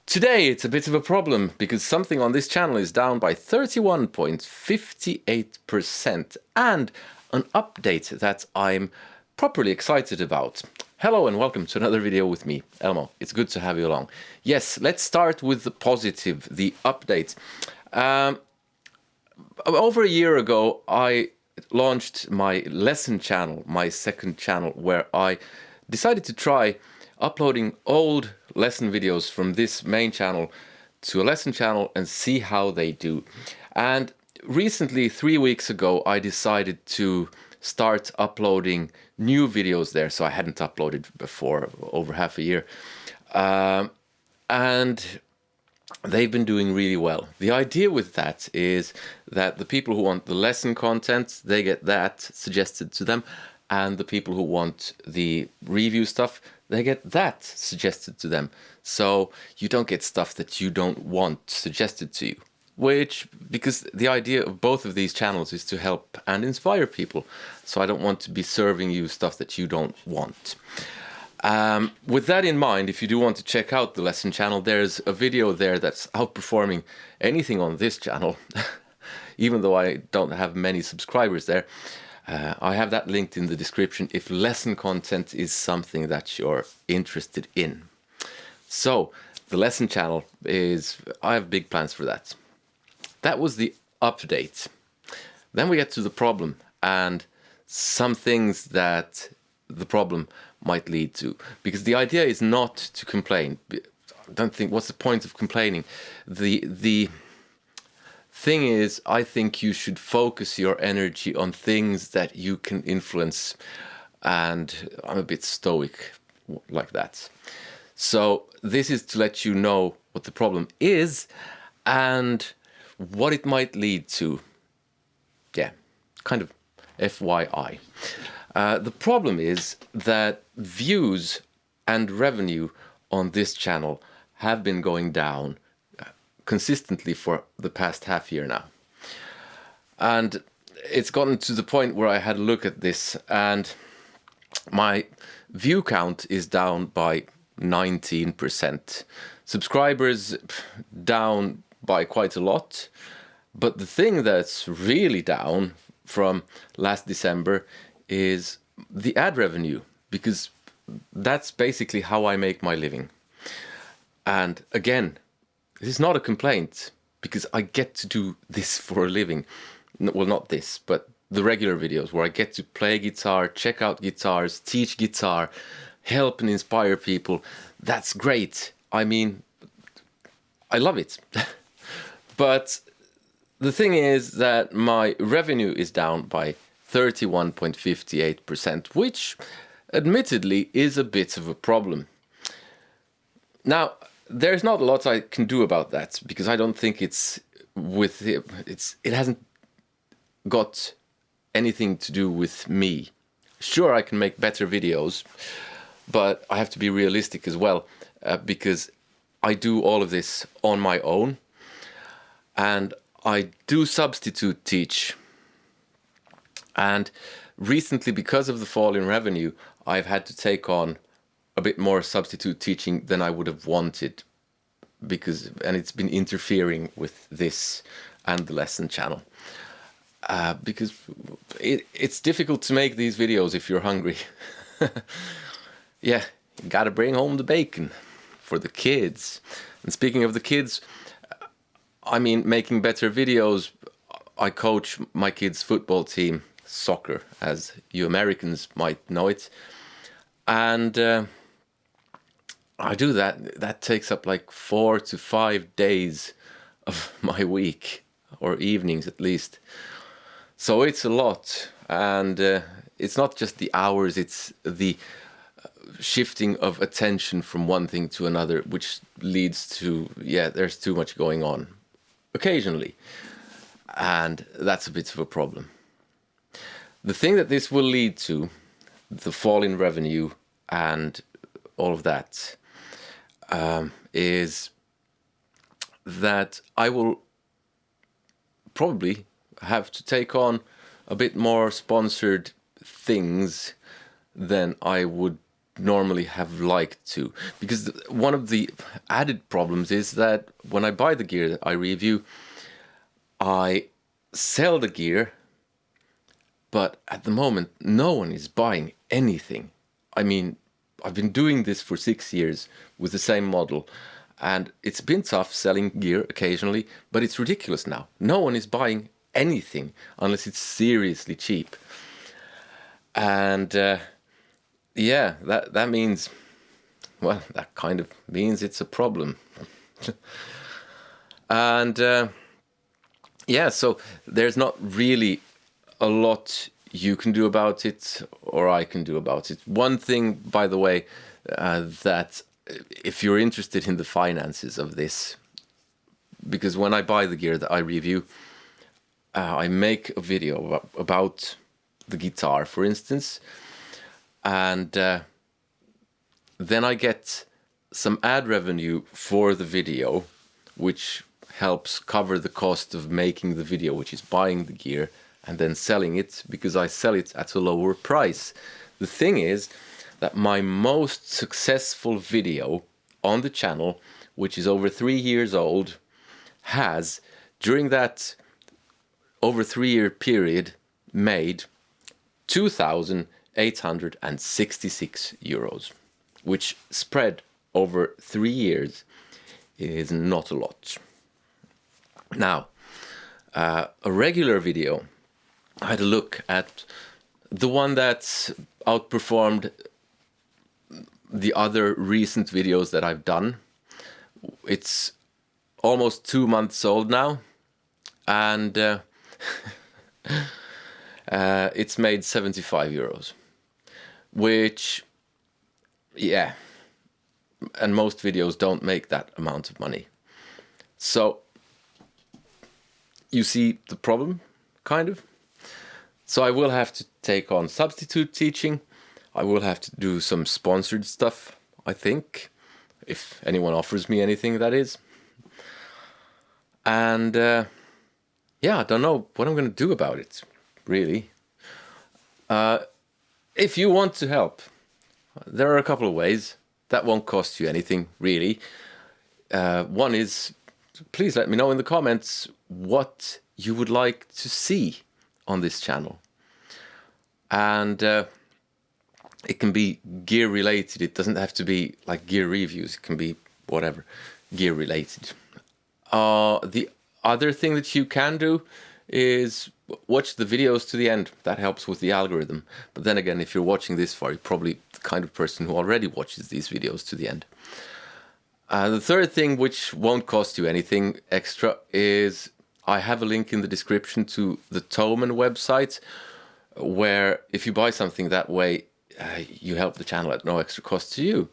Today it's a bit of a problem because something on this channel is down by 31.58% and an update that I'm properly excited about. Hello and welcome to another video with me, Elmo. It's good to have you along. Yes, let's start with the positive, the update. Over a year ago, I launched my lesson channel, my second channel, where I decided to try uploading old lesson videos from this main channel to a lesson channel and see how they do. And recently, 3 weeks ago, I decided to start uploading new videos there. So I hadn't uploaded before over half a year. And they've been doing really well. The idea with that is that the people who want the lesson content, they get that suggested to them. And the people who want the review stuff, they get that suggested to them. So you don't get stuff that you don't want suggested to you. Because the idea of both of these channels is to help and inspire people. So I don't want to be serving you stuff that you don't want. With that in mind, if you do want to check out the lesson channel, there's a video there that's outperforming anything on this channel. Even though I don't have many subscribers there. I have that linked in the description if lesson content is something that you're interested in. So the lesson channel I have big plans for that. That was the update. Then we get to the problem and some things that the problem might lead to. Because the idea is not to complain. I don't think, what's the point of complaining? The thing is, I think you should focus your energy on things that you can influence, and I'm a bit stoic like that. So this is to let you know what the problem is and what it might lead to. Yeah, kind of FYI. The problem is that views and revenue on this channel have been going down consistently for the past half year now. And it's gotten to the point where I had a look at this and my view count is down by 19%. Subscribers down by quite a lot. But the thing that's really down from last December is the ad revenue, because that's basically how I make my living. And again, this is not a complaint, because I get to do this for a living. Well, not this, but the regular videos where I get to play guitar, check out guitars, teach guitar, help and inspire people. That's great. I mean, I love it. But the thing is that my revenue is down by 31.58%, which admittedly is a bit of a problem. Now, there's not a lot I can do about that, because I don't think it hasn't got anything to do with me. Sure, I can make better videos, but I have to be realistic as well, because I do all of this on my own, and I do substitute teach. And recently, because of the fall in revenue, I've had to take on a bit more substitute teaching than I would have wanted, and it's been interfering with this and the lesson channel. Because it's difficult to make these videos if you're hungry. Yeah, you gotta bring home the bacon for the kids. And speaking of the kids, I mean, making better videos, I coach my kids' football team, soccer, as you Americans might know it. And I do that. That takes up like 4 to 5 days of my week, or evenings at least. So it's a lot. And it's not just the hours, it's the shifting of attention from one thing to another, which leads to, there's too much going on occasionally. And that's a bit of a problem. The thing that this will lead to, the fall in revenue and all of that, is that I will probably have to take on a bit more sponsored things than I would normally have liked to, because one of the added problems is that when I buy the gear that I review, I sell the gear, but at the moment no one is buying anything. I mean, I've been doing this for 6 years with the same model, and it's been tough selling gear occasionally, but it's ridiculous now. No one is buying anything unless it's seriously cheap. And yeah, that means, well, that kind of means it's a problem. And yeah, so there's not really a lot you can do about it, or I can do about it. One thing, by the way, that if you're interested in the finances of this, because when I buy the gear that I review, I make a video about the guitar, for instance, and then I get some ad revenue for the video, which helps cover the cost of making the video, which is buying the gear and then selling it, because I sell it at a lower price. The thing is that my most successful video on the channel, which is over 3 years old, has, during that over 3-year period, made 2,866 euros, which spread over 3 years is not a lot. Now, a regular video, I had a look at the one that's outperformed the other recent videos that I've done. It's almost 2 months old now, and it's made 75 euros, which, yeah, and most videos don't make that amount of money. So you see the problem, kind of. So I will have to take on substitute teaching. I will have to do some sponsored stuff, I think, if anyone offers me anything, that is. And yeah, I don't know what I'm going to do about it, really. If you want to help, there are a couple of ways. That won't cost you anything, really. One is, please let me know in the comments what you would like to see on this channel. And it can be gear related. It doesn't have to be like gear reviews. It can be whatever, gear related. The other thing that you can do is watch the videos to the end. That helps with the algorithm. But then again, if you're watching this far, you're probably the kind of person who already watches these videos to the end. The third thing, which won't cost you anything extra, is I have a link in the description to the Thomann website, where if you buy something that way, you help the channel at no extra cost to you,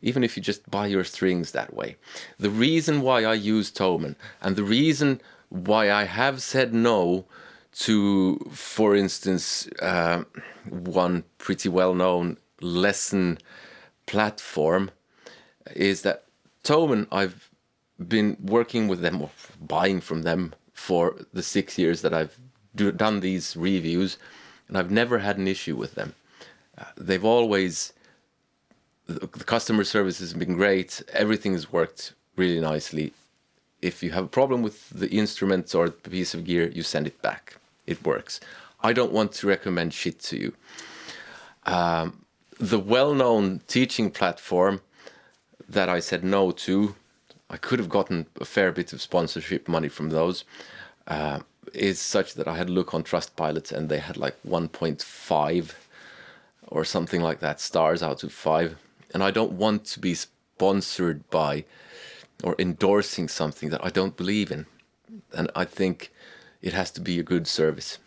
even if you just buy your strings that way. The reason why I use Thomann, and the reason why I have said no to, for instance, one pretty well-known lesson platform, is that Thomann, I've been working with them or buying from them for the 6 years that I've done these reviews, and I've never had an issue with them. They've always, the customer service has been great. Everything has worked really nicely. If you have a problem with the instruments or the piece of gear, you send it back. It works. I don't want to recommend shit to you. The well-known teaching platform that I said no to, I could have gotten a fair bit of sponsorship money from those, is such that I had a look on Trustpilot and they had like 1.5 or something like that stars out of 5. And I don't want to be sponsored by or endorsing something that I don't believe in. And I think it has to be a good service.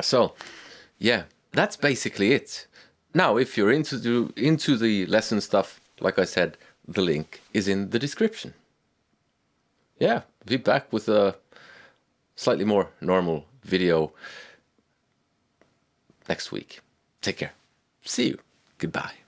So, yeah, that's basically it. Now, if you're into the lesson stuff, like I said, the link is in the description. Yeah, be back with a slightly more normal video next week. Take care. See you. Goodbye.